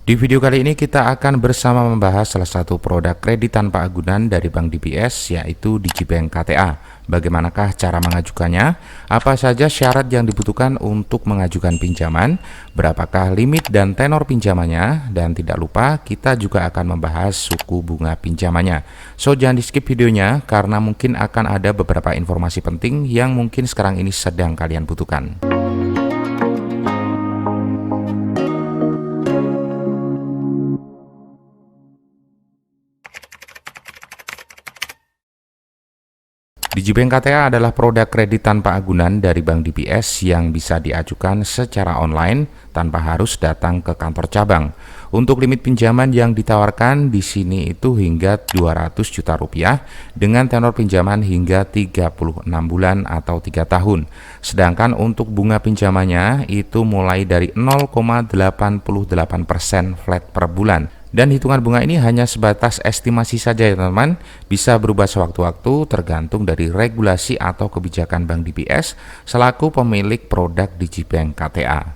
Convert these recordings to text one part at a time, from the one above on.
Di video kali ini kita akan bersama membahas salah satu produk kredit tanpa agunan dari Bank DBS, yaitu Digibank KTA. Bagaimanakah cara mengajukannya? Apa saja syarat yang dibutuhkan untuk mengajukan pinjaman? Berapakah limit dan tenor pinjamannya? Dan tidak lupa kita juga akan membahas suku bunga pinjamannya. So jangan di skip videonya karena mungkin akan ada beberapa informasi penting yang mungkin sekarang ini sedang kalian butuhkan. Digibank KTA adalah produk kredit tanpa agunan dari Bank DBS yang bisa diajukan secara online tanpa harus datang ke kantor cabang. Untuk limit pinjaman yang ditawarkan di sini itu hingga 200 juta rupiah dengan tenor pinjaman hingga 36 bulan atau 3 tahun. Sedangkan untuk bunga pinjamannya itu mulai dari 0,88% flat per bulan. Dan hitungan bunga ini hanya sebatas estimasi saja ya teman-teman, bisa berubah sewaktu-waktu tergantung dari regulasi atau kebijakan Bank DBS selaku pemilik produk Digibank KTA.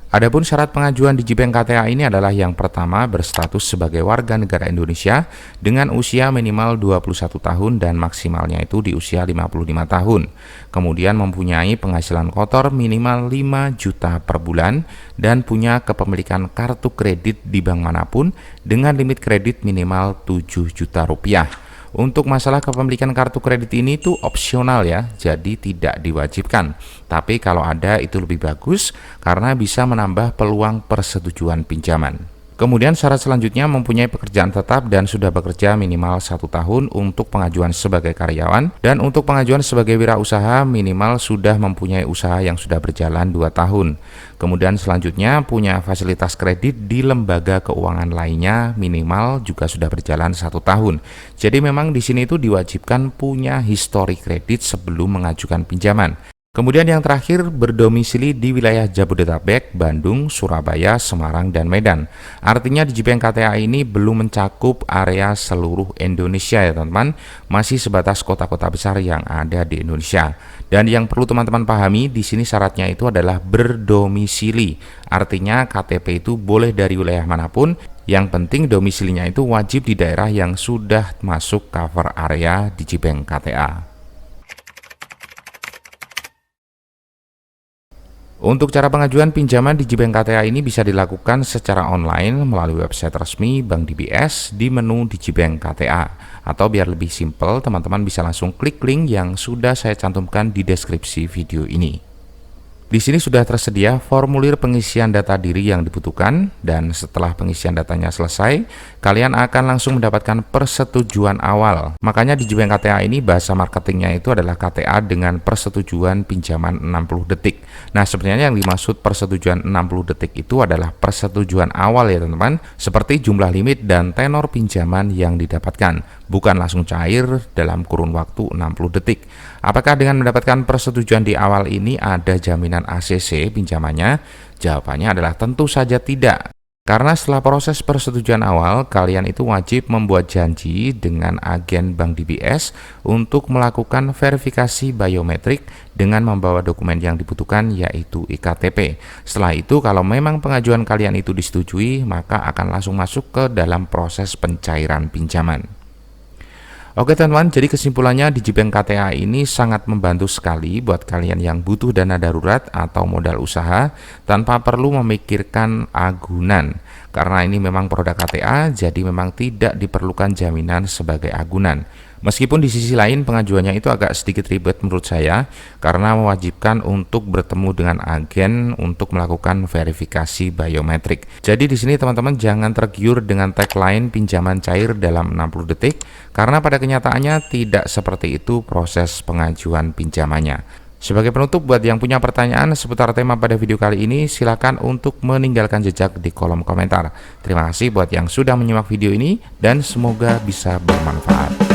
Adapun syarat pengajuan Digibank KTA ini adalah yang pertama berstatus sebagai warga negara Indonesia dengan usia minimal 21 tahun dan maksimalnya itu di usia 55 tahun. Kemudian mempunyai penghasilan kotor minimal 5 juta per bulan dan punya kepemilikan kartu kredit di bank manapun dengan limit kredit minimal 7 juta rupiah. Untuk masalah kepemilikan kartu kredit ini tuh opsional ya, jadi tidak diwajibkan. Tapi kalau ada itu lebih bagus karena bisa menambah peluang persetujuan pinjaman. Kemudian syarat selanjutnya mempunyai pekerjaan tetap dan sudah bekerja minimal 1 tahun untuk pengajuan sebagai karyawan, dan untuk pengajuan sebagai wirausaha minimal sudah mempunyai usaha yang sudah berjalan 2 tahun. Kemudian selanjutnya punya fasilitas kredit di lembaga keuangan lainnya minimal juga sudah berjalan 1 tahun. Jadi memang di sini itu diwajibkan punya histori kredit sebelum mengajukan pinjaman. Kemudian yang terakhir berdomisili di wilayah Jabodetabek, Bandung, Surabaya, Semarang, dan Medan. Artinya Digibank KTA ini belum mencakup area seluruh Indonesia ya teman-teman, masih sebatas kota-kota besar yang ada di Indonesia. Dan yang perlu teman-teman pahami di sini syaratnya itu adalah berdomisili. Artinya KTP itu boleh dari wilayah manapun, yang penting domisilinya itu wajib di daerah yang sudah masuk cover area Digibank KTA. Untuk cara pengajuan pinjaman Digibank KTA ini bisa dilakukan secara online melalui website resmi Bank DBS di menu Digibank KTA. Atau biar lebih simpel, teman-teman bisa langsung klik link yang sudah saya cantumkan di deskripsi video ini. Di sini sudah tersedia formulir pengisian data diri yang dibutuhkan, dan setelah pengisian datanya selesai, kalian akan langsung mendapatkan persetujuan awal. Makanya di Digibank KTA ini bahasa marketingnya itu adalah KTA dengan persetujuan pinjaman 60 detik. Nah, sebenarnya yang dimaksud persetujuan 60 detik itu adalah persetujuan awal ya teman-teman, seperti jumlah limit dan tenor pinjaman yang didapatkan, bukan langsung cair dalam kurun waktu 60 detik. Apakah dengan mendapatkan persetujuan di awal ini ada jaminan ACC pinjamannya? Jawabannya adalah tentu saja tidak. Karena setelah proses persetujuan awal, kalian itu wajib membuat janji dengan agen Bank DBS untuk melakukan verifikasi biometrik dengan membawa dokumen yang dibutuhkan, yaitu iktp. Setelah itu, kalau memang pengajuan kalian itu disetujui, maka akan langsung masuk ke dalam proses pencairan pinjaman. Oke teman-teman, jadi kesimpulannya Digibank KTA ini sangat membantu sekali buat kalian yang butuh dana darurat atau modal usaha tanpa perlu memikirkan agunan. Karena ini memang produk KTA, jadi memang tidak diperlukan jaminan sebagai agunan. Meskipun di sisi lain pengajuannya itu agak sedikit ribet menurut saya, karena mewajibkan untuk bertemu dengan agen untuk melakukan verifikasi biometrik. Jadi di sini teman-teman jangan tergiur dengan tagline pinjaman cair dalam 60 detik, karena pada kenyataannya tidak seperti itu proses pengajuan pinjamannya. Sebagai penutup, buat yang punya pertanyaan seputar tema pada video kali ini, silakan untuk meninggalkan jejak di kolom komentar. Terima kasih buat yang sudah menyimak video ini, dan semoga bisa bermanfaat.